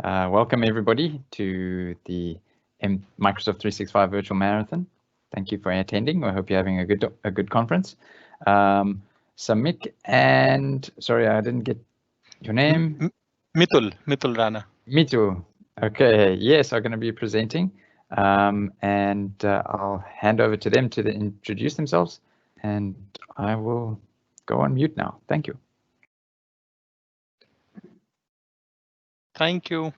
Welcome everybody to the Microsoft 365 Virtual Marathon. Thank you for attending. I hope you're having a good conference. Samik and sorry, I didn't get your name. Mitul Rana. Mitu. Okay, yes, I'm going to be presenting, and I'll hand over to them to introduce themselves, and I will go on mute now. Thank you. Thank you.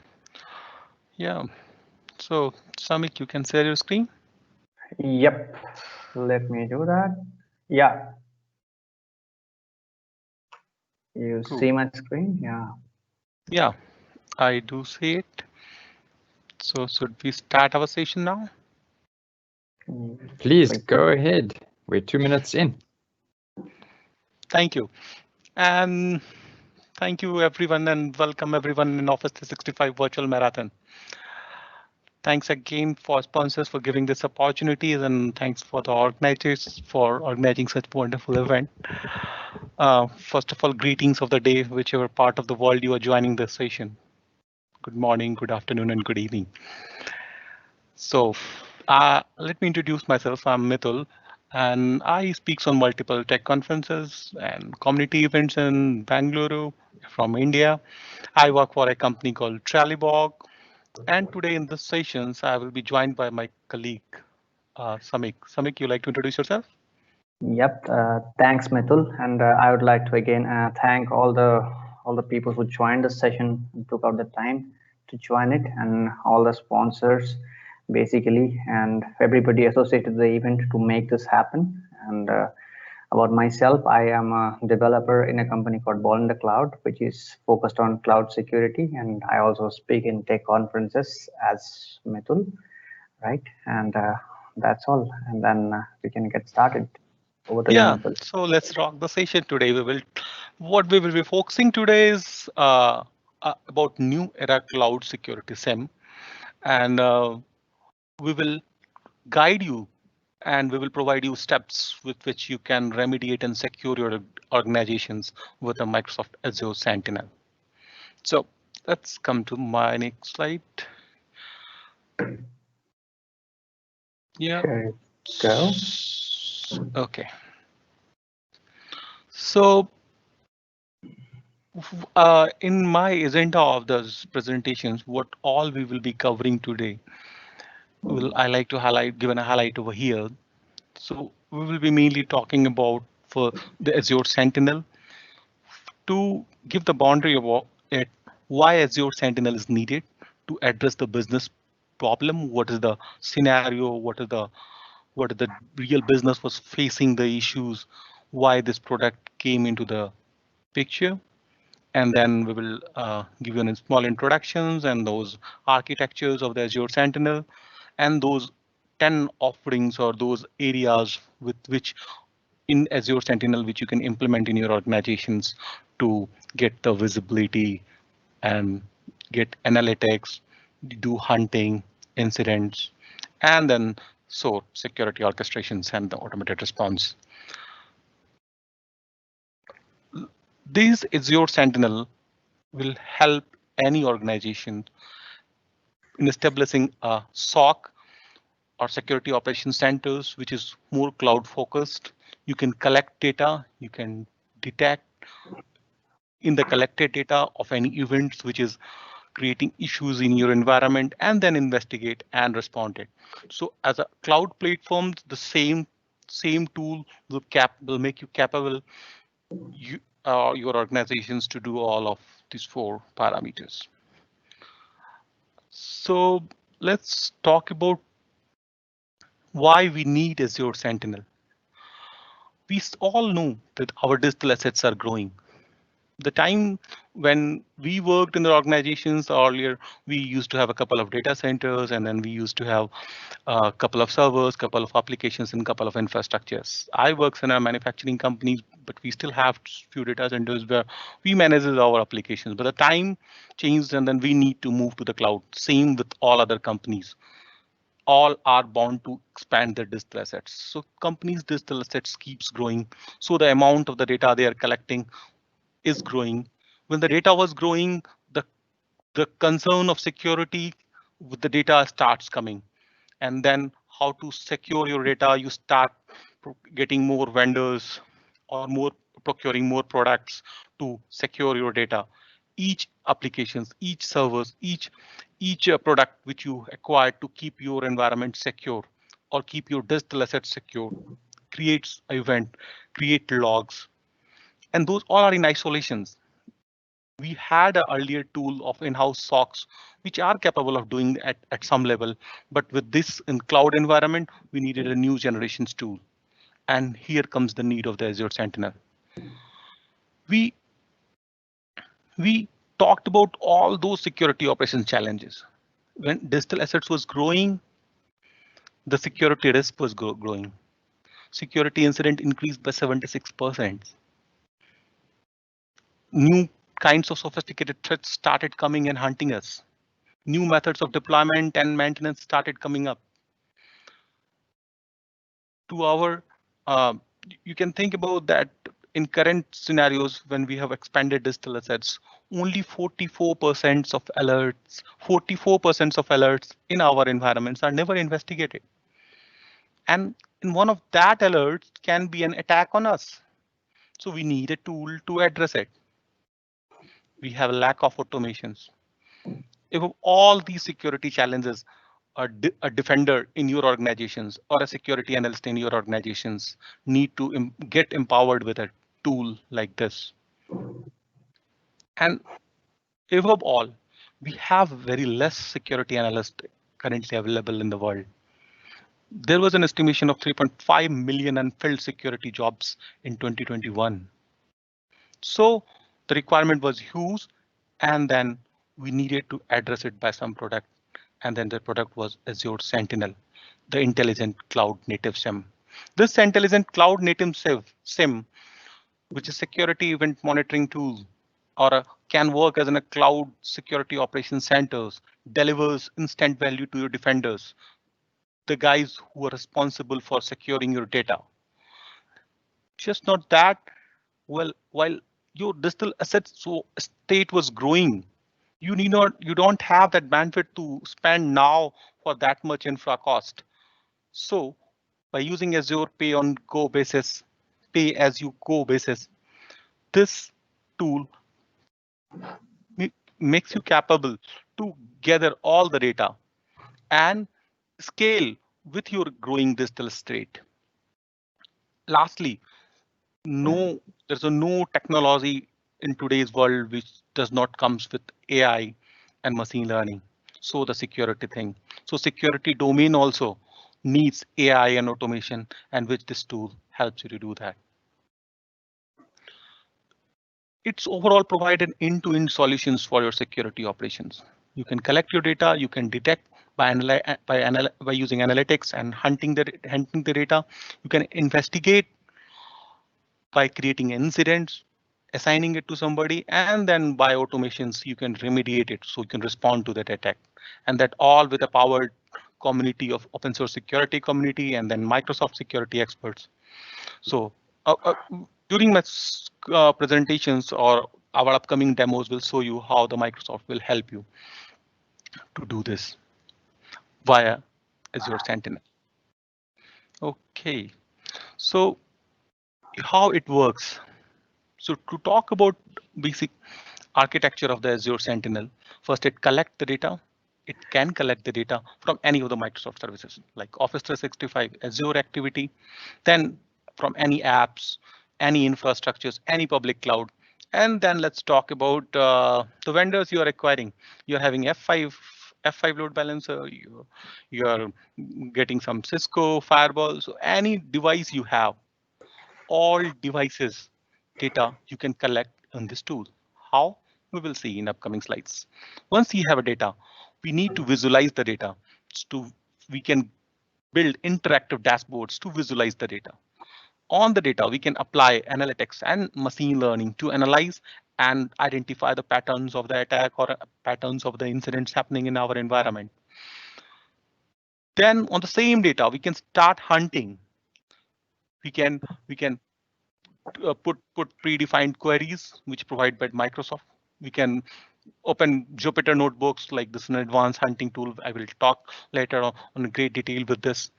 Yeah. So, Samik, you can share your screen. Yep. Let me do that. Yeah. You Cool. see my screen? Yeah. Yeah, I do see it. So, should we start our session now? Please go ahead. We're 2 minutes in. Thank you. And thank you, everyone, and welcome everyone in Office 365 Virtual Marathon. Thanks again for sponsors for giving this opportunities, and thanks for the organizers for organizing such wonderful event. First of all, greetings of the day, whichever part of the world you are joining this session. Good morning, good afternoon, and good evening. So let me introduce myself. I'm Mitul, and I speak on multiple tech conferences and community events in Bangalore from India. I work for a company called Trallybog. And today in this sessions, I will be joined by my colleague, Samik. Samik, you like to introduce yourself? Yep. Thanks, Mithul, and I would like to again thank all the people who joined the session and took out the time to join it, and all the sponsors, basically, and everybody associated with the event to make this happen. And about myself, I am a developer in a company called Ball in the Cloud, which is focused on cloud security, and I also speak in tech conferences as Mithul, right? And that's all. And then we can get started. Over to you, Mithul. So let's rock the session today. What we will be focusing today is about new era cloud security SIEM, and we will guide you and we will provide you steps with which you can remediate and secure your organizations with a Microsoft Azure Sentinel. So let's come to my next slide. Yeah. Sure. Go. Okay. So in my agenda of those presentations, what all we will be covering today, I like to given a highlight over here. So we will be mainly talking about for the Azure Sentinel to give the boundary of it, why Azure Sentinel is needed to address the business problem. What is the scenario? What is the real business was facing the issues? Why this product came into the picture? And then we will give you a small introductions and those architectures of the Azure Sentinel and those 10 offerings or those areas with which in Azure Sentinel, which you can implement in your organizations to get the visibility and get analytics, do hunting, incidents, and then so security orchestrations and the automated response. These Azure Sentinel will help any organization in establishing a SOC or security operations centers, which is more cloud focused. You can collect data, you can detect in the collected data of any events which is creating issues in your environment and then investigate and respond it. So as a cloud platform, the same tool will make you capable your organizations to do all of these 4 parameters. So let's talk about why we need Azure Sentinel. We all know that our digital assets are growing. The time when we worked in the organizations earlier, we used to have a couple of data centers, and then we used to have a couple of servers, couple of applications, and couple of infrastructures. I work in a manufacturing company, but we still have few data centers where we manage our applications. But the time changed, and then we need to move to the cloud. Same with all other companies. All are bound to expand their digital assets. So companies' digital assets keeps growing. So the amount of the data they are collecting is growing. When the data was growing, the the concern of security with the data starts coming. And then how to secure your data, you start getting more vendors or more procuring more products to secure your data. Each applications, each servers, each product which you acquire to keep your environment secure or keep your digital assets secure creates an event, create logs, and those all are in isolations. We had an earlier tool of in-house SOCs, which are capable of doing at some level. But with this in cloud environment, we needed a new generations tool. And here comes the need of the Azure Sentinel. We talked about all those security operations challenges. When digital assets was growing, the security risk was growing. Security incident increased by 76%. New kinds of sophisticated threats started coming and hunting us. New methods of deployment and maintenance started coming up. To our, you can think about that in current scenarios when we have expanded digital assets, only 44% of alerts in our environments are never investigated. And in one of that alerts can be an attack on us. So we need a tool to address it. We have a lack of automations. If all these security challenges, a defender in your organizations or a security analyst in your organizations need to get empowered with a tool like this. And above all, we have very less security analysts currently available in the world. There was an estimation of 3.5 million unfilled security jobs in 2021. So the requirement was huge, and then we needed to address it by some product. And then the product was Azure Sentinel, the intelligent cloud native SIEM. This intelligent cloud native SIEM, which is security event monitoring tool, or can work as in a cloud security operations centers, delivers instant value to your defenders, the guys who are responsible for securing your data. Just not that, well, while your digital assets state was growing, you don't have that bandwidth to spend now for that much infra cost. So by using Azure pay as you go basis, this tool makes you capable to gather all the data and scale with your growing digital state. Lastly, there's no technology in today's world which does not comes with AI and machine learning. So the security thing. So security domain also needs AI and automation, and which this tool helps you to do that. It's overall provided end-to-end solutions for your security operations. You can collect your data, you can detect by using analytics and hunting the data. You can investigate by creating incidents, assigning it to somebody, and then by automations, you can remediate it so you can respond to that attack. And that all with a powered community of open source security community and then Microsoft security experts. So during my presentations or our upcoming demos will show you how the Microsoft will help you to do this via Azure Sentinel. Okay, so how it works. So to talk about basic architecture of the Azure Sentinel, first it collects the data. It can collect the data from any of the Microsoft services like Office 365, Azure Activity, then from any apps, any infrastructures, any public cloud. And then let's talk about the vendors you are acquiring. You're having F5 load balancer, you're getting some Cisco firewall. So any device you have, all devices data you can collect on this tool. How? We will see in upcoming slides. Once you have a data, we need to visualize the data. We can build interactive dashboards to visualize the data. On the data, we can apply analytics and machine learning to analyze and identify the patterns of the attack or patterns of the incidents happening in our environment. Then on the same data, we can start hunting. We can put predefined queries which provided by Microsoft. We can open Jupyter notebooks, like this is an advanced hunting tool. I will talk later on in great detail with this.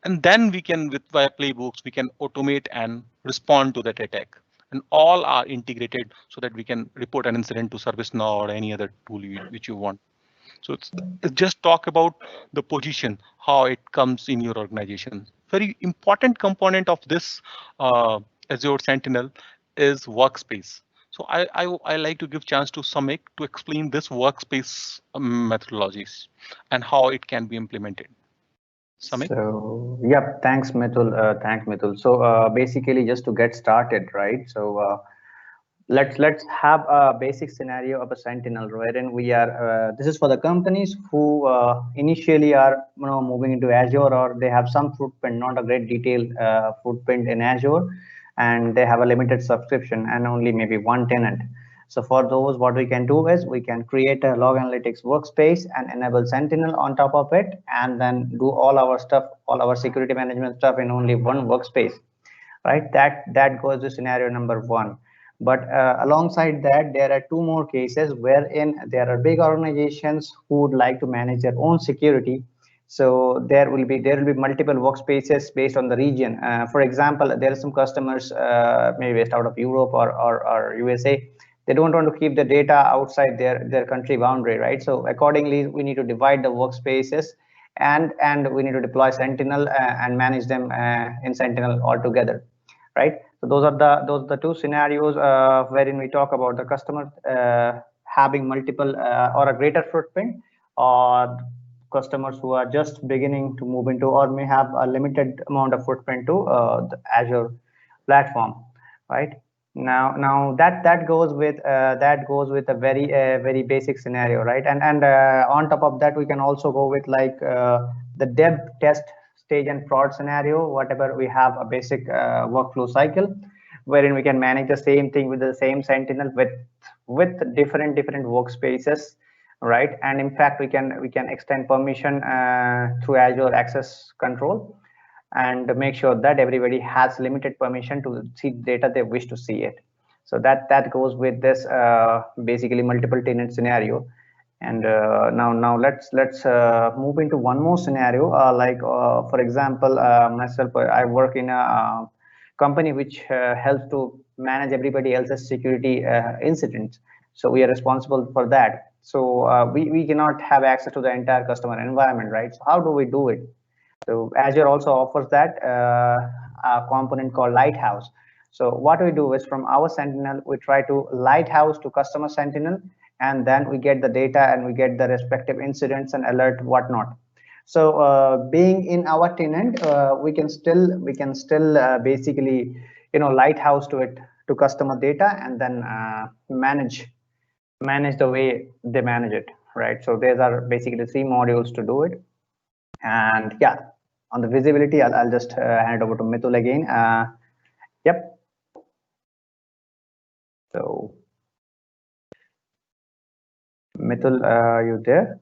And then we can, with via playbooks, we can automate and respond to that attack. And all are integrated so that we can report an incident to ServiceNow or any other tool which you want. So it's just talk about the position, how it comes in your organization. Very important component of this Azure Sentinel is workspace. So I like to give chance to Samik to explain this workspace methodologies and how it can be implemented. Samik? So, yep, thanks, Mithul. Thanks, Mithul. So basically, just to get started, right? So let's have a basic scenario of a Sentinel, wherein we are. This is for the companies who initially are moving into Azure, or they have some footprint, not a great detailed footprint in Azure, and they have a limited subscription and only maybe one tenant. So for those, what we can do is we can create a log analytics workspace and enable Sentinel on top of it, and then do all our stuff, all our security management stuff in only one workspace, right? That goes to scenario number one. But alongside that, there are two more cases wherein there are big organizations who would like to manage their own security. So there will be multiple workspaces based on the region. For example, there are some customers maybe based out of Europe or USA. They don't want to keep the data outside their country boundary, right? So accordingly, we need to divide the workspaces, and we need to deploy Sentinel and manage them in Sentinel altogether, right? So those are the two scenarios wherein we talk about the customer having multiple or a greater footprint, or customers who are just beginning to move into or may have a limited amount of footprint to the Azure platform, right? Now that goes with a very basic scenario, right? And on top of that, we can also go with like the dev, test, stage, and prod scenario. Whatever, we have a basic workflow cycle wherein we can manage the same thing with the same Sentinel with different workspaces, right? And in fact, we can extend permission through Azure Access Control, and make sure that everybody has limited permission to see data they wish to see it. So that goes with this basically multiple tenant scenario. And now let's move into one more scenario, for example, myself, I work in a company which helps to manage everybody else's security incidents. So we are responsible for that. So we cannot have access to the entire customer environment, right? So how do we do it? So Azure also offers that a component called Lighthouse. So what we do is, from our Sentinel, we try to Lighthouse to customer Sentinel, and then we get the data and we get the respective incidents and alert whatnot. So being in our tenant, we can still basically Lighthouse to it, to customer data, and then manage the way they manage it, right? So these are basically 3 modules to do it. And yeah, on the visibility, I'll just hand it over to Mithul again. Yep. So Mithul, are you there?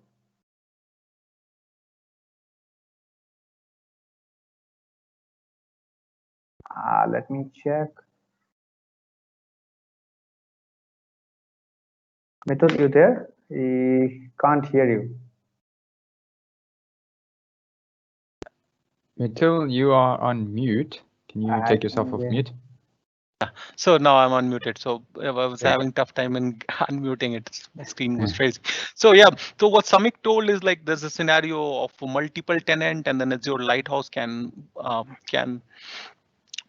Let me check. Mithul, you there? We can't hear you. Mithul, you are on mute. Can you take yourself off mute? So now I'm unmuted. So I was having tough time in unmuting it. My screen was crazy. So yeah, so what Samik told is like there's a scenario of multiple tenant, and then Azure Lighthouse can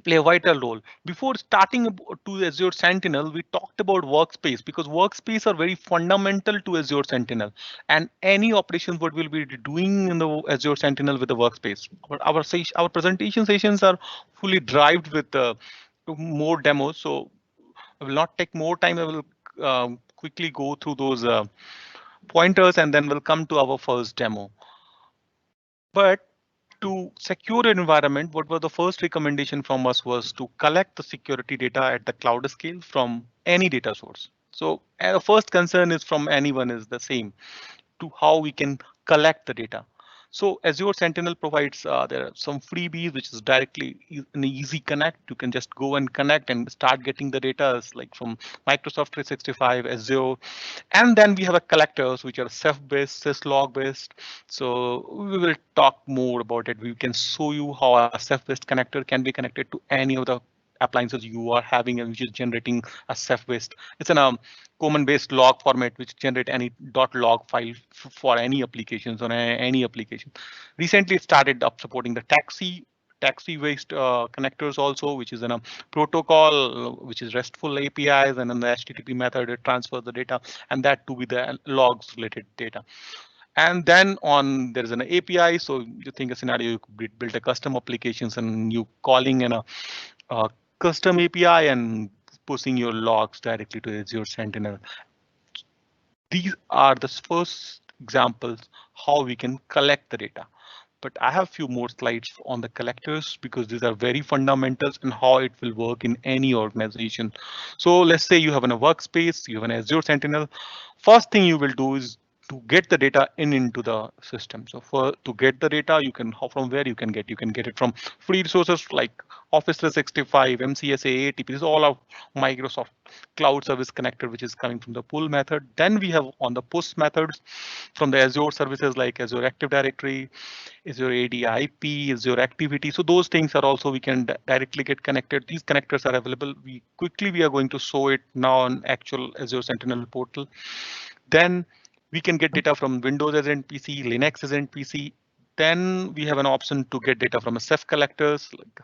play a vital role. Before starting to Azure Sentinel, we talked about workspace, because workspace are very fundamental to Azure Sentinel, and any operations what we'll be doing in the Azure Sentinel with the workspace. Our presentation sessions are fully derived with more demos, so I will not take more time. I will quickly go through those pointers, and then we'll come to our first demo. But to secure an environment, what was the first recommendation from us was to collect the security data at the cloud scale from any data source. So the first concern is from anyone is the same, to how we can collect the data. So Azure Sentinel provides there are some freebies, which is directly an easy connect. You can just go and connect and start getting the data like from Microsoft 365, Azure, and then we have a collectors which are Ceph-based, syslog-based. So we will talk more about it. We can show you how a Ceph-based connector can be connected to any of the appliances you are having and which is generating a Ceph-based. It's in a common based log format which generate any .log file for any applications on any application. Recently it started up supporting the taxi-based connectors also, which is in a protocol, which is RESTful APIs, and then the HTTP method it transfers the data, and that to be the logs related data. And then there is an API. So you think a scenario, you could build a custom applications and you calling in a custom API and pushing your logs directly to Azure Sentinel. These are the first examples how we can collect the data. But I have a few more slides on the collectors because these are very fundamentals and how it will work in any organization. So let's say you have a workspace, you have an Azure Sentinel. First thing you will do is to get the data into the system. So to get the data, you can from where you can get it from free resources like Office 365, MCSA, ATP. This is all of Microsoft Cloud Service Connector, which is coming from the pull method. Then we have on the push methods from the Azure services like Azure Active Directory, Azure AD/IP, Azure Activity. So those things are also we can directly get connected. These connectors are available. We are going to show it now on actual Azure Sentinel portal. Then we can get data from Windows as PC, Linux as PC. Then we have an option to get data from a Ceph collectors, like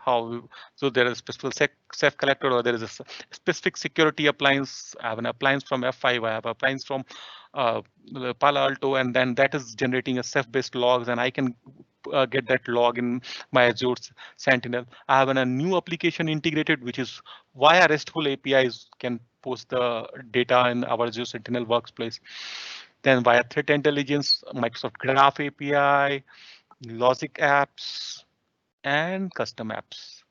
so there is a specific Ceph collector or there is a specific security appliance. I have an appliance from F5, I have an appliance from Palo Alto, and then that is generating a Ceph-based logs, and I can get that log in my Azure Sentinel. I have a new application integrated, which is via RESTful APIs can post the data in our Azure Sentinel workspace. Then via threat intelligence, Microsoft Graph API, logic apps, and custom apps.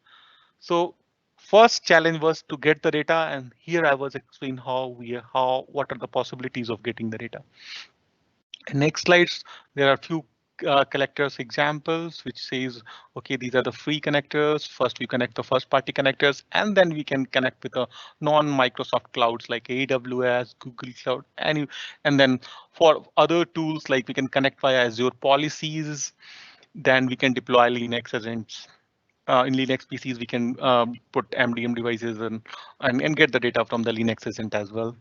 So first challenge was to get the data, and here I was explaining what are the possibilities of getting the data. Next slides, there are a few collectors examples which says, okay, these are the free connectors. First, we connect the first party connectors, and then we can connect with the non-Microsoft clouds like AWS, Google Cloud, and then for other tools like we can connect via Azure policies. Then we can deploy Linux agents. In Linux PCs, we can put MDM devices and get the data from the Linux agent as well.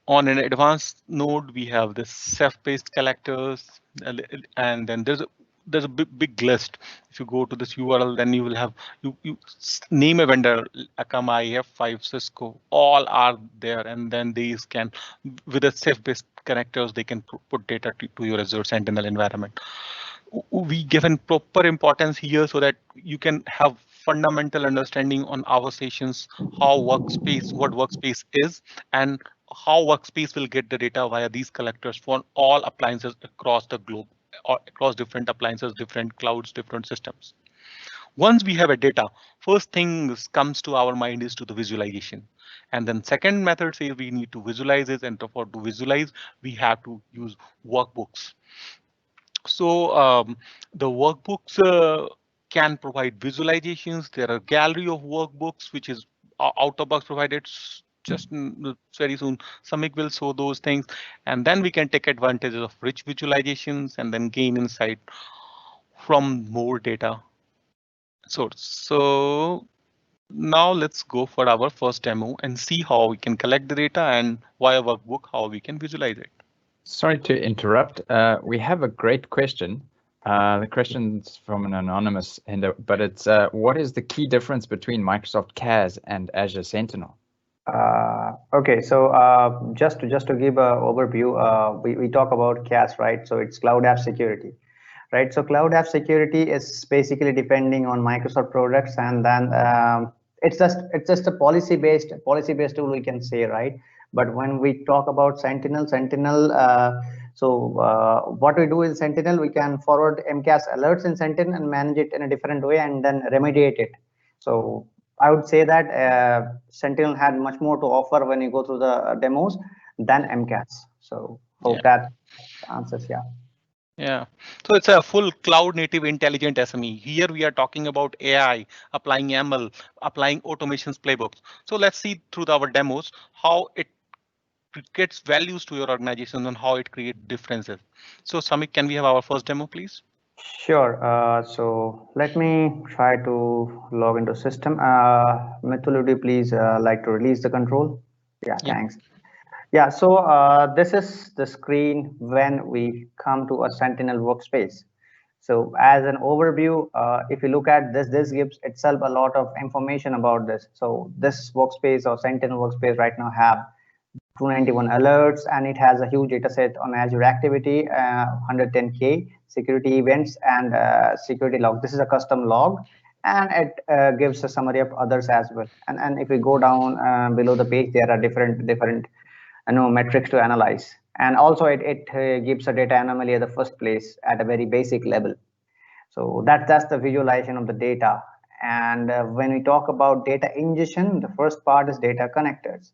On an advanced node, we have the Ceph-based collectors, and then there's a big list. If you go to this URL, then you will have you name a vendor, Akamai, F5, Cisco, all are there, and then these can with the Ceph-based connectors they can put data to your Azure Sentinel environment. We given proper importance here so that you can have fundamental understanding on our sessions, what workspace is, and how workspace will get the data via these collectors for all appliances across the globe, or across different appliances, different clouds, different systems. Once we have a data, first thing comes to our mind is to the visualization. And then second method says we need to visualize it, and to visualize, we have to use workbooks. So the workbooks can provide visualizations. There are a gallery of workbooks, which is out of box provided. Just very soon, Samik will show those things, and then we can take advantage of rich visualizations and then gain insight from more data source. So now let's go for our first demo and see how we can collect the data and via workbook, how we can visualize it. Sorry to interrupt. We have a great question. The question's from an anonymous, but it's what is the key difference between Microsoft CAS and Azure Sentinel? Okay, so just to give an overview, we talk about CAS, right? So it's Cloud App Security, right? So Cloud App Security is basically depending on Microsoft products, and then it's just a policy based tool, we can say, right? But when we talk about Sentinel, what we do in Sentinel, we can forward MCAS alerts in Sentinel and manage it in a different way and then remediate it. So I would say that Sentinel had much more to offer when you go through the demos than MCAS. So hope that answers, yeah. Yeah, so it's a full cloud native intelligent SME. Here we are talking about AI, applying ML, applying automations playbooks. So let's see through our demos how it gets values to your organization and how it creates differences. So Samik, can we have our first demo, please? Sure. So let me try to log into system. Mithul, would you please like to release the control? Yeah, Yeah. thanks. Yeah, so this is the screen when we come to a Sentinel workspace. So as an overview, if you look at this, this gives itself a lot of information about this. So this workspace or Sentinel workspace right now have 291 alerts, and it has a huge data set on Azure activity, 110K security events and security log. This is a custom log, and it gives a summary of others as well. And if we go down below the page, there are different metrics to analyze. And also it gives a data anomaly at the first place at a very basic level. So that's the visualization of the data. And when we talk about data ingestion, the first part is data connectors.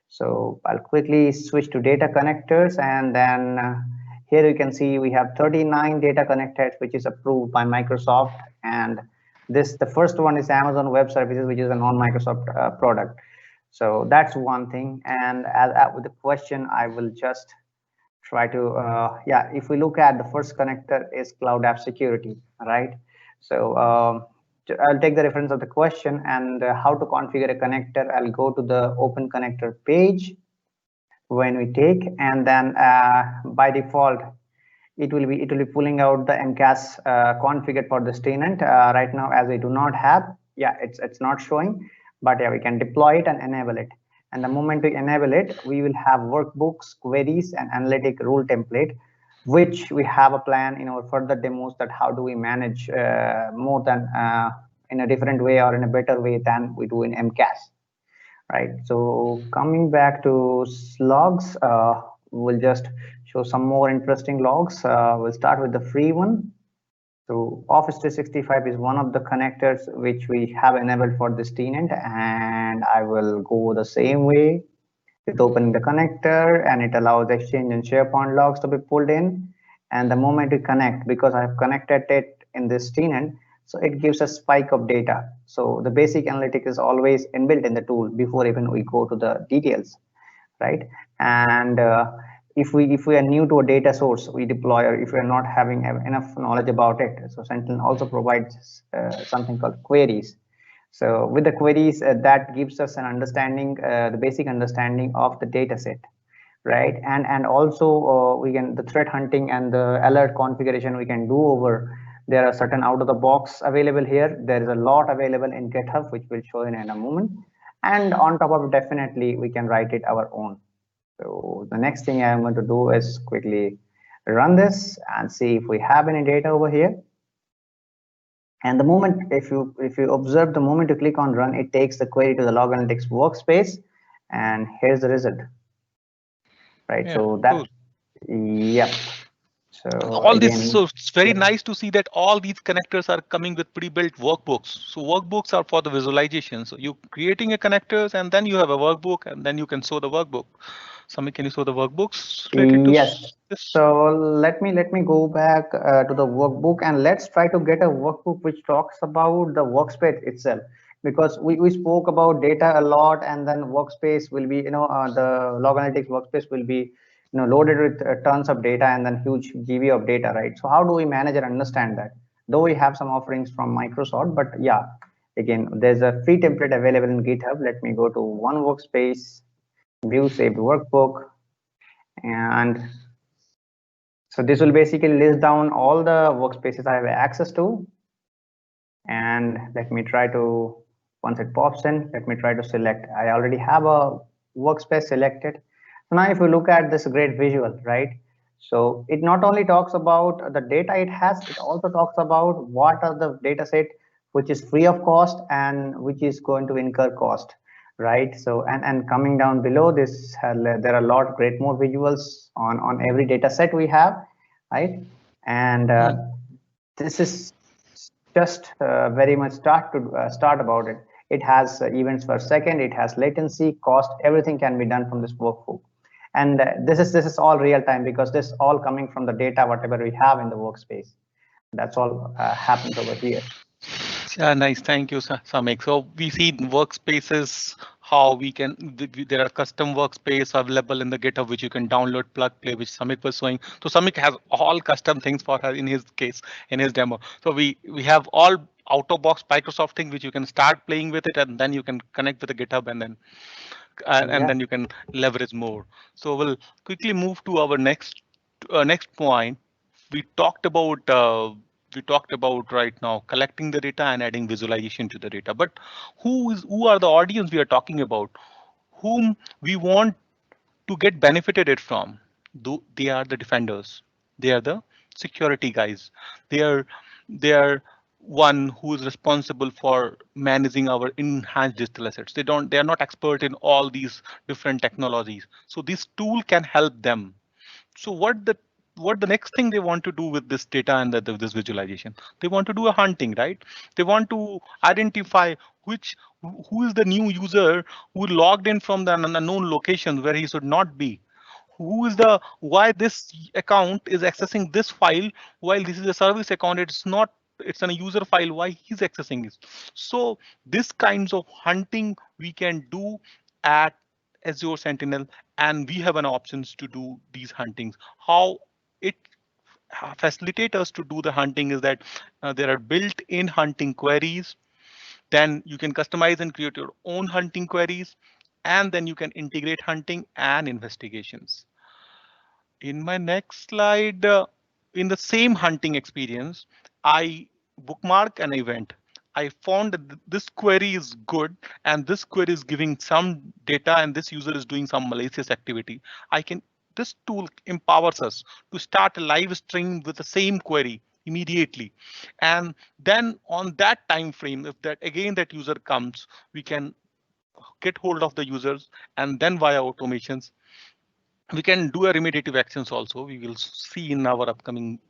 So I'll quickly switch to data connectors, and then here you can see we have 39 data connectors, which is approved by Microsoft. And the first one is Amazon Web Services, which is a non-Microsoft product. So that's one thing. And with the question, I will just try to, yeah, if we look at the first connector is Cloud App Security, right? So I'll take the reference of the question and how to configure a connector. I'll go to the Open Connector page when we take, and then by default, it will be pulling out the MCAS configured for this tenant. Right now, as we do not have, yeah, it's not showing, but yeah, we can deploy it and enable it. And the moment we enable it, we will have workbooks, queries, and analytic rule template, which we have a plan in our further demos that how do we manage more than in a different way or in a better way than we do in MCAS. Right. So coming back to logs, we'll just show some more interesting logs. We'll start with the free one. So Office 365 is one of the connectors which we have enabled for this tenant, and I will go the same way with opening the connector, and it allows Exchange and SharePoint logs to be pulled in. And the moment we connect, because I have connected it in this tenant, so it gives a spike of data. So the basic analytic is always inbuilt in the tool before even we go to the details, right? And if we are new to a data source we deploy, or if we are not having enough knowledge about it, so Sentinel also provides something called queries. So with the queries, that gives us an understanding, the basic understanding of the data set, right? And also we can, the threat hunting and the alert configuration we can do over. There are certain out of the box available here. There is a lot available in GitHub, which we'll show in a moment. And on top of it, definitely we can write it our own. So the next thing I'm going to do is quickly run this and see if we have any data over here. And the moment, if you observe, the moment you click on run, it takes the query to the log analytics workspace, and here's the result. Right. Yeah, so that, cool. yep. So All again, this, so it's very yep. nice to see that all these connectors are coming with pre-built workbooks. So workbooks are for the visualization. So you creating a connectors, and then you have a workbook, and then you can show the workbook. Samik, can you show the workbooks related to Yes. this? So let me go back to the workbook, and let's try to get a workbook which talks about the workspace itself, because we spoke about data a lot, and then workspace will be, the log analytics workspace will be, loaded with tons of data and then huge GB of data, right? So how do we manage and understand that? Though we have some offerings from Microsoft, but yeah, again, there's a free template available in GitHub. Let me go to one workspace, view saved workbook, and so this will basically list down all the workspaces I have access to. And let me try to, once it pops in, let me try to select. I already have a workspace selected. So now if you look at this great visual, right? So it not only talks about the data it has, it also talks about what are the data set which is free of cost and which is going to incur cost, right? So and coming down below this, there are a lot great more visuals on every data set we have, right? And this is just very much start about it. It has events per second, it has latency, cost, everything can be done from this workbook. And this is all real time because this is all coming from the data, whatever we have in the workspace. That's all happens over here. Yeah, nice. Thank you, Samik. So we see in workspaces how we can, there are custom workspace available in the GitHub, which you can download, plug, play, which Samik was showing. So Samik has all custom things for her in his case, in his demo. So we have all out of box Microsoft things, which you can start playing with it, and then you can connect with the GitHub, and then you can leverage more. So we'll quickly move to our next point. We talked about right now collecting the data and adding visualization to the data. But who are the audience we are talking about? Whom we want to get benefited it from? They are the defenders. They are the security guys. They are one who is responsible for managing our enhanced digital assets. They are not expert in all these different technologies. So this tool can help them. So what the next thing they want to do with this data and this visualization? They want to do a hunting, right? They want to identify who is the new user who logged in from the unknown location where he should not be. Why this account is accessing this file while this is a service account. It's not. It's a user file. Why he's accessing this? So this kinds of hunting we can do at Azure Sentinel, and we have an options to do these huntings. How it facilitates us to do the hunting is that there are built-in hunting queries. Then you can customize and create your own hunting queries, and then you can integrate hunting and investigations. In my next slide, in the same hunting experience, I bookmark an event. I found that this query is good and this query is giving some data and this user is doing some malicious activity. This tool empowers us to start a live stream with the same query immediately. And then on that time frame, if that user comes, we can get hold of the users, and then via automations, we can do a remediative actions also. We will see in our upcoming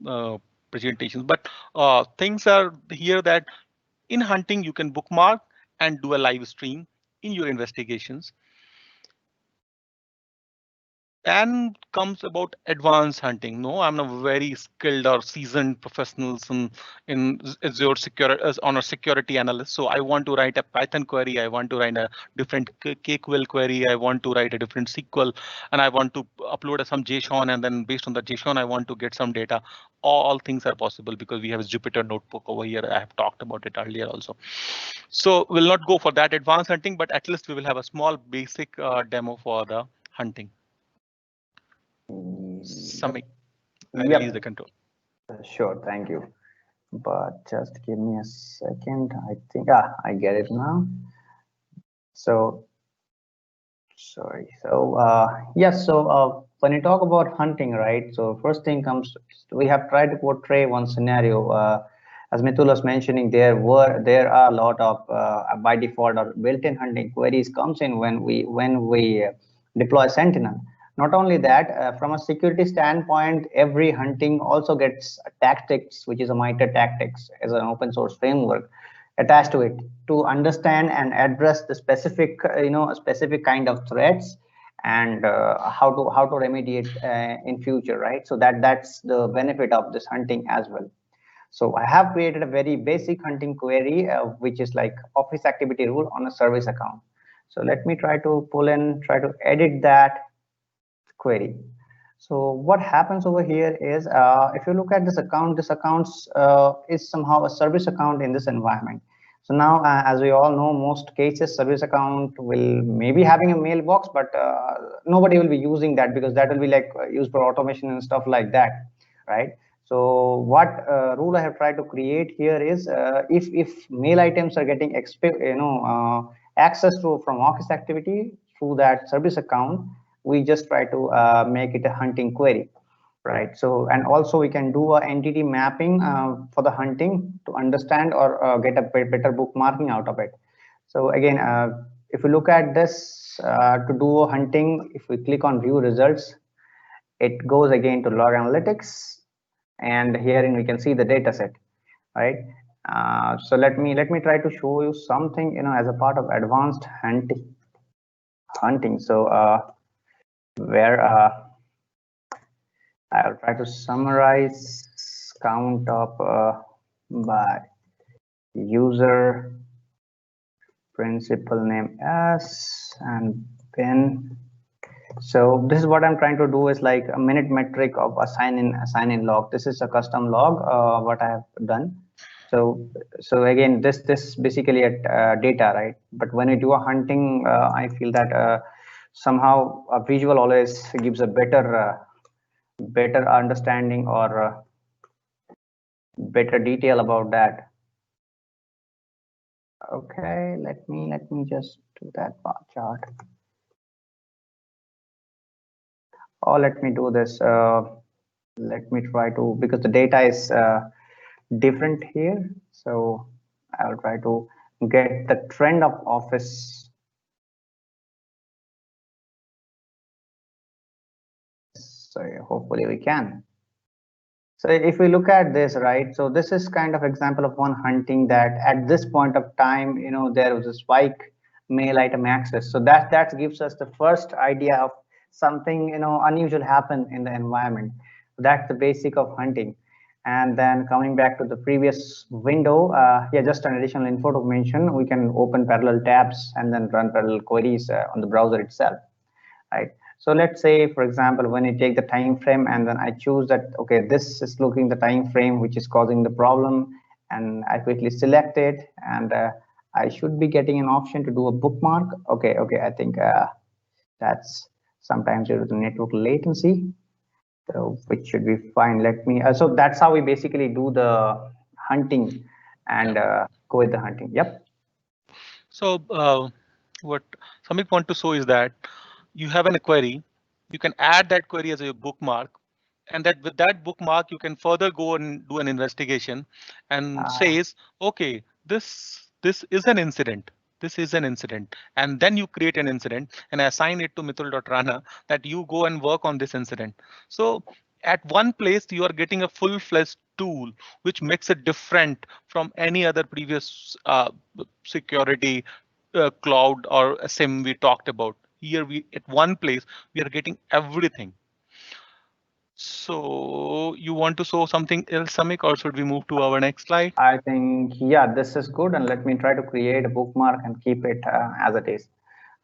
presentations. But things are here that in hunting, you can bookmark and do a live stream in your investigations. And comes about advanced hunting. No, I'm not very skilled or seasoned professionals in Azure on a security analyst. So I want to write a Python query. I want to write a different KQL query. I want to write a different SQL, and I want to upload some JSON. And then based on the JSON, I want to get some data. All things are possible because we have a Jupyter notebook over here. I have talked about it earlier also. So we'll not go for that advanced hunting, but at least we will have a small basic demo for the hunting. Samik, I release the control. Sure, thank you. But just give me a second. I think I get it now. So sorry. So yes. So when you talk about hunting, right? So first thing comes, we have tried to portray one scenario. As Mitul was mentioning, there are a lot of by default or built-in hunting queries comes in when we deploy Sentinel. Not only that, from a security standpoint, every hunting also gets tactics, which is a MITRE tactics as an open source framework attached to it to understand and address the specific, specific kind of threats and how to remediate in future, right? So that's the benefit of this hunting as well. So I have created a very basic hunting query, which is like office activity rule on a service account. So let me try to try to edit that query. So what happens over here is, if you look at this account is somehow a service account in this environment. So now, as we all know, most cases service account will maybe having a mailbox, but nobody will be using that because that will be like used for automation and stuff like that, right? So what rule I have tried to create here is, if mail items are getting access to from office activity through that service account, we just try to make it a hunting query, right? So, and also we can do a entity mapping for the hunting to understand or get a better bookmarking out of it. So again, if we look at this to do a hunting, if we click on view results, it goes again to log analytics, and herein we can see the data set, right? So let me try to show you something, as a part of advanced hunting. So where I'll try to summarize count of by user, principal name S, and bin. So this is what I'm trying to do is like a minute metric of assign in log. This is a custom log what I have done. So again, this basically a data, right? But when you do a hunting, I feel that somehow a visual always gives a better understanding or better detail about that. Okay, let me just do that bar chart. Or let me do this. Let me try to, because the data is different here. So I'll try to get the trend of office. So hopefully we can. So if we look at this, right, so this is kind of example of one hunting that at this point of time, you know, there was a spike mail item access. So that gives us the first idea of something, you know, unusual happen in the environment. That's the basic of hunting. And then coming back to the previous window, yeah, just an additional info to mention, we can open parallel tabs and then run parallel queries on the browser itself, right? So let's say, for example, when you take the time frame and then I choose that, okay, this is looking the time frame which is causing the problem, and I quickly select it, and I should be getting an option to do a bookmark. Okay, I think that's sometimes due to the network latency, so which should be fine. Let me, so that's how we basically do the hunting and go with the hunting. Yep. So what Samik want to show is that you have a query, you can add that query as a bookmark, and that with that bookmark you can further go and do an investigation and says, okay, this is an incident. This is an incident, and then you create an incident and assign it to Mithul.Rana that you go and work on this incident. So at one place you are getting a full-fledged tool which makes it different from any other previous security cloud or SIM we talked about. Here we at one place we are getting everything. So you want to show something else, Samik, or should we move to our next slide? I think, yeah, this is good, and let me try to create a bookmark and keep it as it is.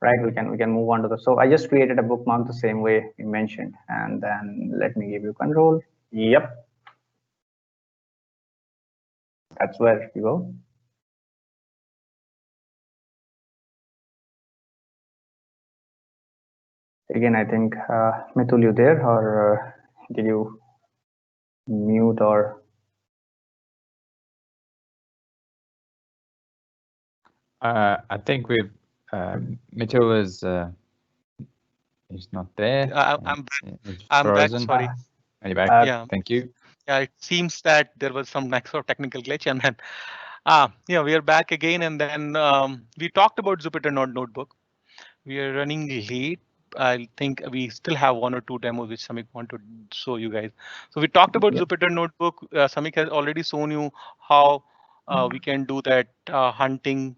Right, we can move on to the. So I just created a bookmark the same way you mentioned, and then let me give you control. Yep, that's where you go. Again, I think Mithul, you there, or did you mute or? I think we've Mithul is he's not there. I'm frozen. back. Sorry. Are you back? Yeah. Thank you. Yeah, it seems that there was some technical glitch, and then yeah, we are back again. And then we talked about Jupyter Notebook. We are running late. I think we still have one or two demos which Samik want to show you guys. So we talked about Jupyter Notebook. Samik has already shown you how we can do that hunting.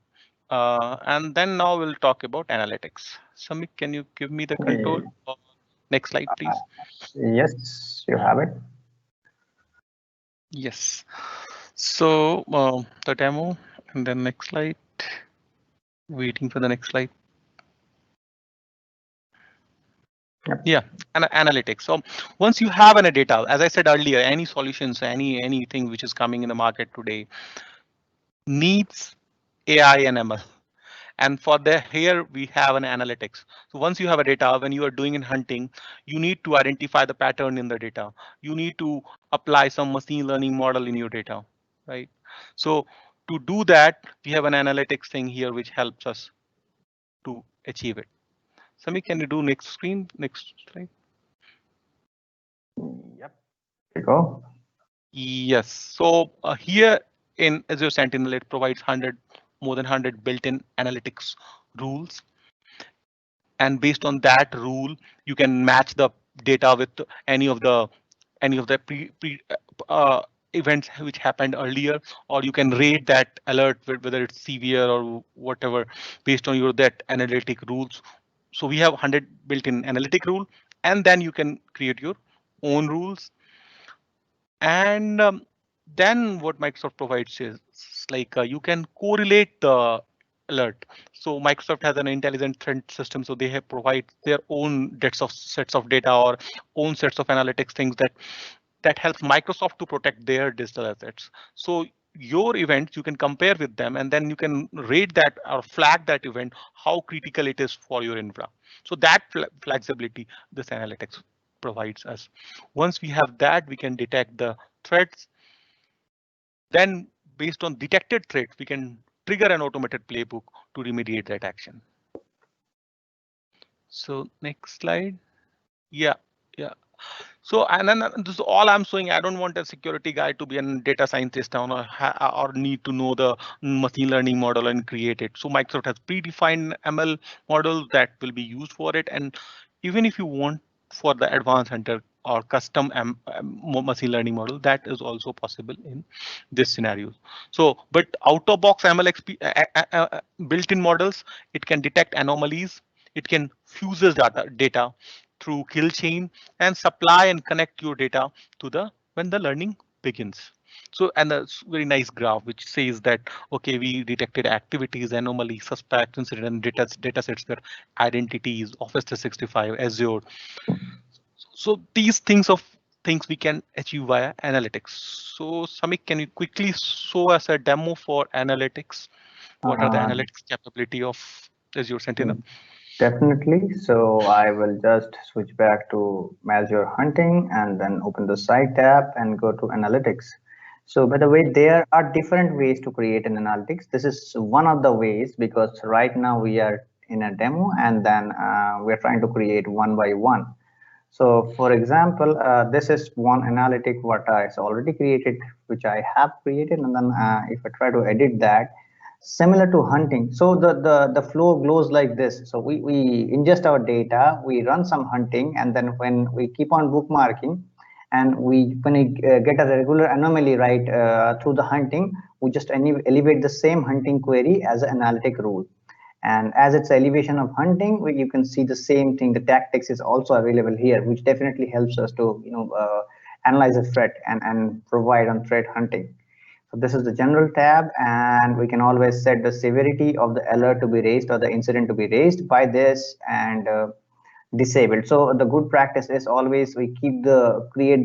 And then now we'll talk about analytics. Samik, can you give me the control? Next slide, please. Yes, you have it. Yes. So the demo and then next slide. Waiting for the next slide. Yep. Yeah, and analytics. So once you have a data, as I said earlier, any solutions, anything which is coming in the market today needs AI and ML. And for here we have an analytics. So once you have a data, when you are doing in hunting, you need to identify the pattern in the data. You need to apply some machine learning model in your data, right? So to do that, we have an analytics thing here which helps us to achieve it. Samik, can you do next screen, next slide? Yep. There you go. Yes. So here in Azure Sentinel, it provides more than 100 built-in analytics rules. And based on that rule, you can match the data with any of the events which happened earlier, or you can rate that alert whether it's severe or whatever based on that analytic rules. So we have 100 built-in analytic rule, and then you can create your own rules. And then what Microsoft provides is like you can correlate the alert. So Microsoft has an intelligent threat system, so they have provide their own sets of data or own sets of analytics things that helps Microsoft to protect their digital assets. So your events you can compare with them, and then you can rate that or flag that event, how critical it is for your infra. So that flexibility this analytics provides us. Once we have that, we can detect the threats. Then based on detected threats, we can trigger an automated playbook to remediate that action. So next slide. Yeah. So, and then this is all I'm showing. I don't want a security guy to be a data scientist or need to know the machine learning model and create it. So Microsoft has predefined ML models that will be used for it. And even if you want for the advanced hunter or custom machine learning model, that is also possible in this scenario. So, but out of box ML built-in models, it can detect anomalies. It can fuses data through kill chain and supply and connect your data to the when the learning begins. So, and a very nice graph which says that, okay, we detected activities, anomaly, suspect, incident, data sets where identities, Office 365, Azure. So these things we can achieve via analytics. So Samik, can you quickly show us a demo for analytics? What are the analytics capability of Azure Sentinel? Definitely. So I will just switch back to Azure Hunting and then open the side tab and go to analytics. So by the way, there are different ways to create an analytics. This is one of the ways because right now we are in a demo and then we're trying to create one by one. So for example, this is one analytic what is already created, which I have created. And then if I try to edit that, similar to hunting. So the flow goes like this. So we ingest our data, we run some hunting, and then when we keep on bookmarking, and when we get a regular anomaly right through the hunting, we just elevate the same hunting query as an analytic rule. And as it's elevation of hunting, you can see the same thing. The tactics is also available here, which definitely helps us to analyze a threat and provide on threat hunting. So this is the general tab, and we can always set the severity of the alert to be raised or the incident to be raised by this and disabled. So the good practice is always we create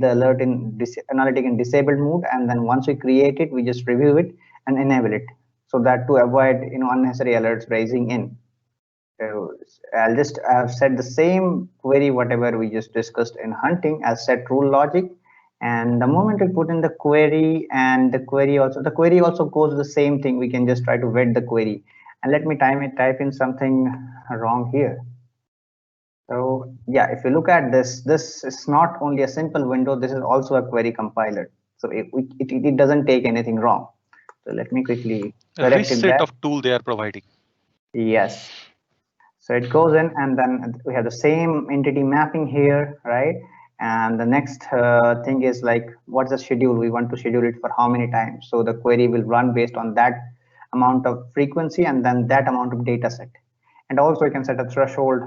the alert in analytic in disabled mode, and then once we create it, we just review it and enable it, so that to avoid unnecessary alerts raising in. So I'll just have set the same query whatever we just discussed in hunting as set rule logic, and the moment we put in the query, and the query also goes the same thing. We can just try to vet the query, and let me type in something wrong here. So yeah, if you look at this is not only a simple window, this is also a query compiler. So it doesn't take anything wrong. So let me quickly correct it. Set of tool they are providing. Yes. So it goes in, and then we have the same entity mapping here, right? And the next thing is like, what's the schedule? We want to schedule it for how many times. So the query will run based on that amount of frequency and then that amount of data set. And also you can set a threshold.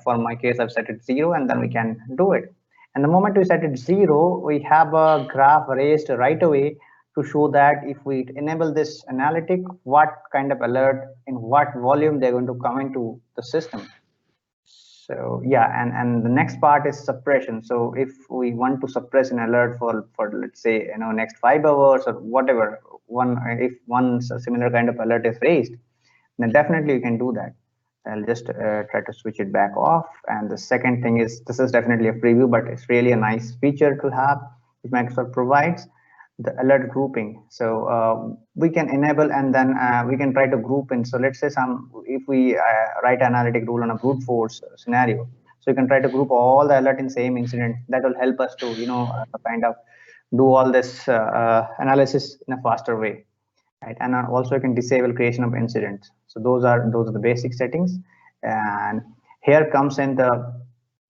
For my case, I've set it 0, and then we can do it. And the moment we set it 0, we have a graph raised right away to show that if we enable this analytic, what kind of alert in what volume they're going to come into the system. So yeah, and the next part is suppression. So if we want to suppress an alert for let's say next 5 hours or whatever, if one similar kind of alert is raised, then definitely you can do that. I'll just try to switch it back off. And the second thing is, this is definitely a preview, but it's really a nice feature to have, which Microsoft provides, the alert grouping. So we can enable, and then we can try to group in. So let's say if we write an analytic rule on a brute force scenario, so you can try to group all the alert in same incident. That will help us to kind of do all this analysis in a faster way. Right, and also you can disable creation of incidents. So those are the basic settings. And here comes in the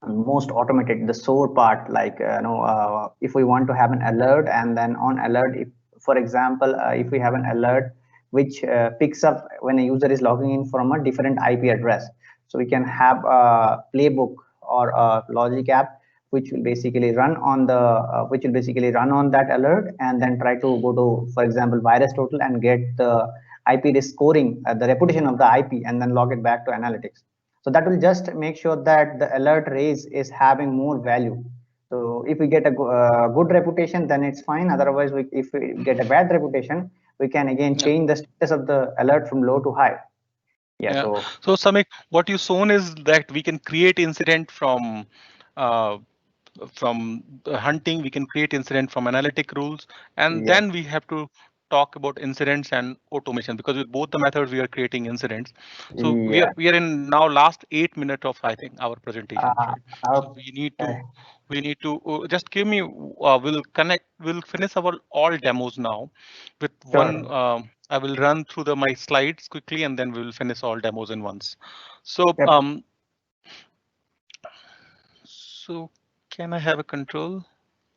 most automated, the SOAR part. Like if we want to have an alert, and then on alert, if for example if we have an alert which picks up when a user is logging in from a different IP address, so we can have a playbook or a logic app which will basically run on the that alert, and then try to go to, for example, VirusTotal and get the IP risk scoring, the reputation of the IP, and then log it back to analytics. So that will just make sure that the alert raise is having more value. So if we get a good reputation, then it's fine. Otherwise, if we get a bad reputation, we can again change the status of the alert from low to high. Yeah. So Samik, what you've shown is that we can create incident from hunting, we can create incident from analytic rules, and then we have to talk about incidents and automation, because with both the methods we are creating incidents. So we are in now last 8 minutes of, I think, our presentation. Right? So we need to just give me we'll finish our all demos now with one. I will run through my slides quickly, and then we will finish all demos in once. So so can I have a control?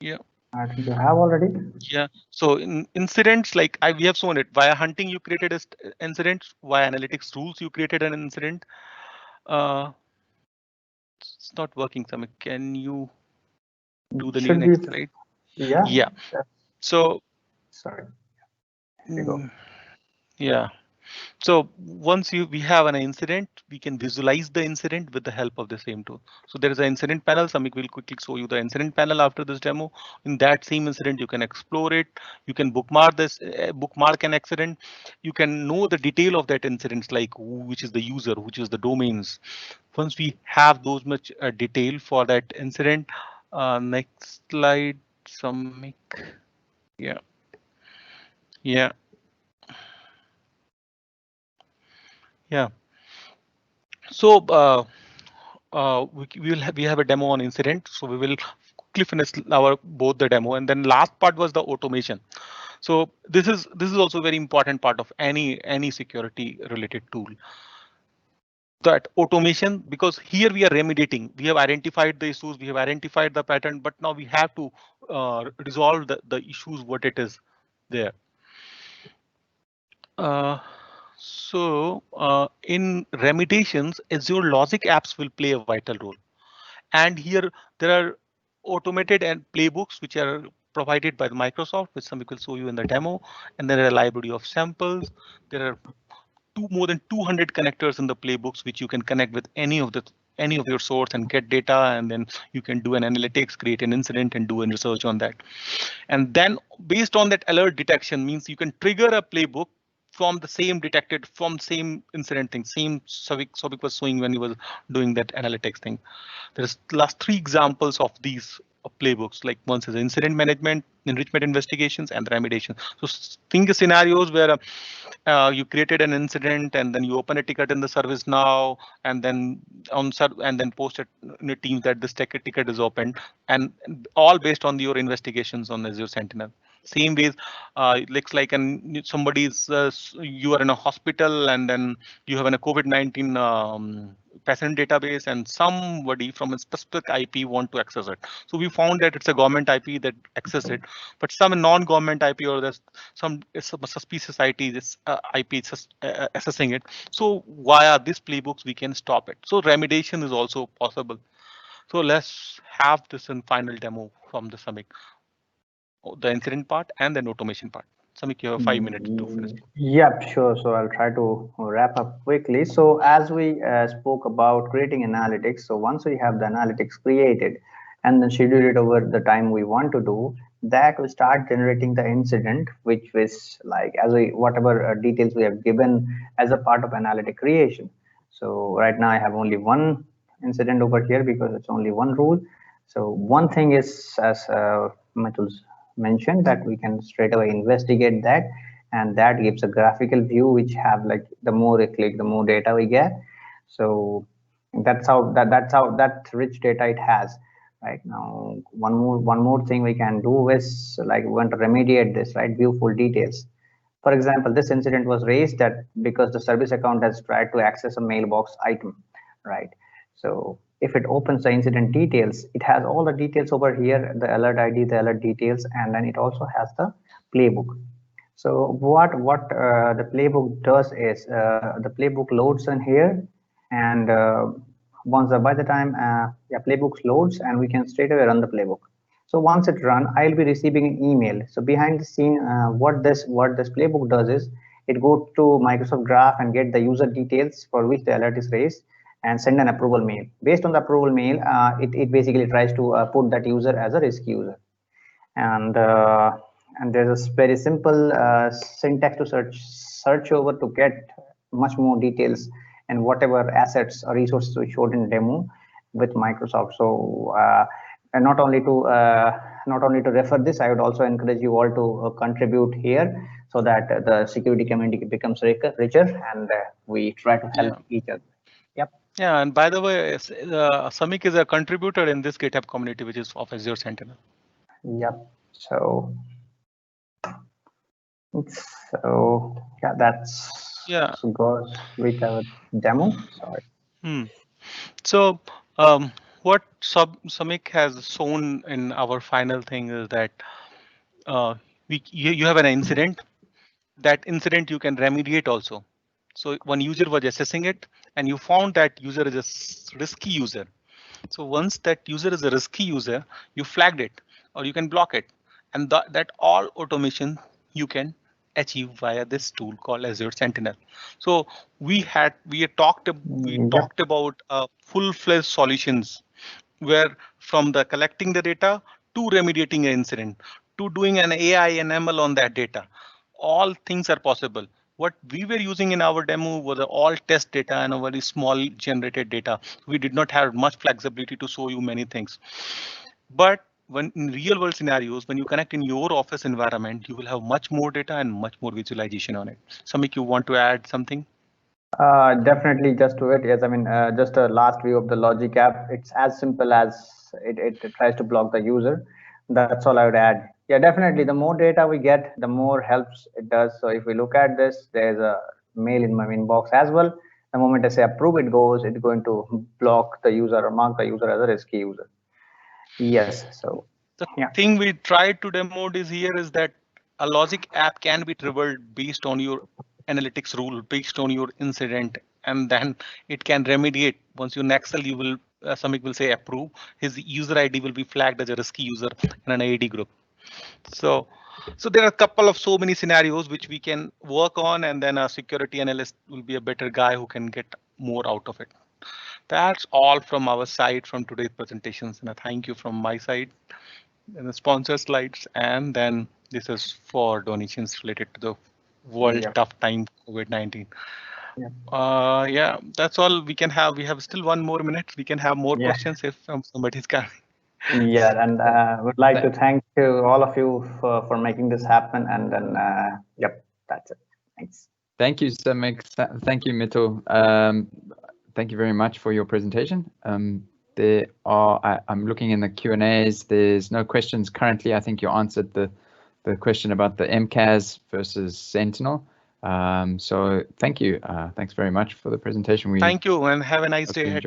Yeah. I think you have already. Yeah. So in incidents, like we have shown it via hunting, you created an incident. Via analytics rules, you created an incident. It's not working, Samik. Can you do the next slide? Yeah. Yeah. So. Sorry. Here you go. Yeah. So once we have an incident, we can visualize the incident with the help of the same tool. So there is an incident panel. Samik will quickly show you the incident panel after this demo. In that same incident, you can explore it. You can bookmark this, bookmark an incident. You can know the detail of that incident, like which is the user, which is the domains. Once we have those much detail for that incident, next slide, Samik. Yeah. Yeah. Yeah. So we have a demo on incident. So we will quickly finish both the demo, and then last part was the automation. So this is also a very important part of any security related tool. That automation, because here we are remediating. We have identified the issues, we have identified the pattern, but now we have to resolve the issues what it is there. So in remediations, Azure Logic apps will play a vital role. And here there are automated and playbooks which are provided by the Microsoft, which Samik will show you in the demo. And there are a library of samples. There are more than 200 connectors in the playbooks, which you can connect with any of your source and get data, and then you can do an analytics, create an incident, and do a research on that. And then based on that alert detection means you can trigger a playbook from the same detected from same incident thing, same Souvik was showing when he was doing that analytics thing. There's last 3 examples of these playbooks, like one is incident management, enrichment investigations, and remediation. So think of scenarios where you created an incident and then you open a ticket in the ServiceNow, and then post it in the teams that this ticket is opened, and all based on your investigations on Azure Sentinel. Same ways, it looks like somebody's you are in a hospital, and then you have a COVID-19 patient database, and somebody from a specific IP want to access it. So we found that it's a government IP that access it, but some non-government IP or there's some suspicious IP accessing it. So via these playbooks we can stop it. So remediation is also possible. So let's have this in final demo from the Samik. The incident part and then automation part. Samik, you have 5 minutes to finish. Yep, sure. So I'll try to wrap up quickly. So as we spoke about creating analytics, so once we have the analytics created and then schedule it over the time we want to do, that will start generating the incident, which is like whatever details we have given as a part of analytic creation. So right now I have only one incident over here because it's only one rule. So one thing is, as Mitul's mentioned, that we can straight away investigate that, and that gives a graphical view which have like the more we click, the more data we get. So that's how that rich data it has. Right now, one more thing we can do is like we want to remediate this, right? View full details. For example, this incident was raised that because the service account has tried to access a mailbox item, right? So if it opens the incident details, it has all the details over here, the alert ID, the alert details, and then it also has the playbook. So what the playbook does is the playbook loads in here, and by the time playbook loads, and we can straight away run the playbook. So once it run, I'll be receiving an email. So behind the scene, what this playbook does is it goes to Microsoft Graph and get the user details for which the alert is raised and send an approval mail. Based on the approval mail, it basically tries to put that user as a risky user. And there's a very simple syntax to search over to get much more details and whatever assets or resources we showed in demo with Microsoft. So and not only to refer this, I would also encourage you all to contribute here so that the security community becomes richer and we try to help each other. Yep. Yeah, and by the way, Samik is a contributor in this GitHub community, which is of Azure Sentinel. Yep. So yeah, that's goes with our demo. Sorry. So what Samik has shown in our final thing is that you have an incident. That incident you can remediate also. So one user was assessing it, and you found that user is a risky user. So once that user is a risky user, you flagged it or you can block it, and that all automation you can achieve via this tool called Azure Sentinel. So we talked about full-fledged solutions where from the collecting the data to remediating an incident to doing an AI and ML on that data. All things are possible. What we were using in our demo was all test data and a very small generated data. We did not have much flexibility to show you many things. But when in real world scenarios, when you connect in your office environment, you will have much more data and much more visualization on it. Samik, you want to add something? Definitely, just to it. Yes, I mean, just a last view of the Logic app. It's as simple as it tries to block the user. That's all I would add. Yeah, definitely. The more data we get, the more helps it does. So if we look at this, there's a mail in my inbox as well. The moment I say approve, it's going to block the user or mark the user as a risky user. Yes. So the thing we tried to demo is here is that a Logic app can be triggered based on your analytics rule, based on your incident, and then it can remediate. Once you Nexel, you will Samik will say approve. His user ID will be flagged as a risky user in an AD group. So there are a couple of so many scenarios which we can work on, and then a security analyst will be a better guy who can get more out of it. That's all from our side from today's presentations, and a thank you from my side and the sponsor slides, and then this is for donations related to the world tough time COVID-19. Yeah, that's all we can have. We have still 1 more minute. We can have more questions if somebody's got. Yeah, and would like to thank all of you for making this happen. And then, that's it. Thanks. Thank you, Samik. Thank you, Mitul. Thank you very much for your presentation. I'm looking in the Q&As. There's no questions currently. I think you answered the question about the MCAS versus Sentinel. So thank you. Thanks very much for the presentation. Thank you, and have a nice day.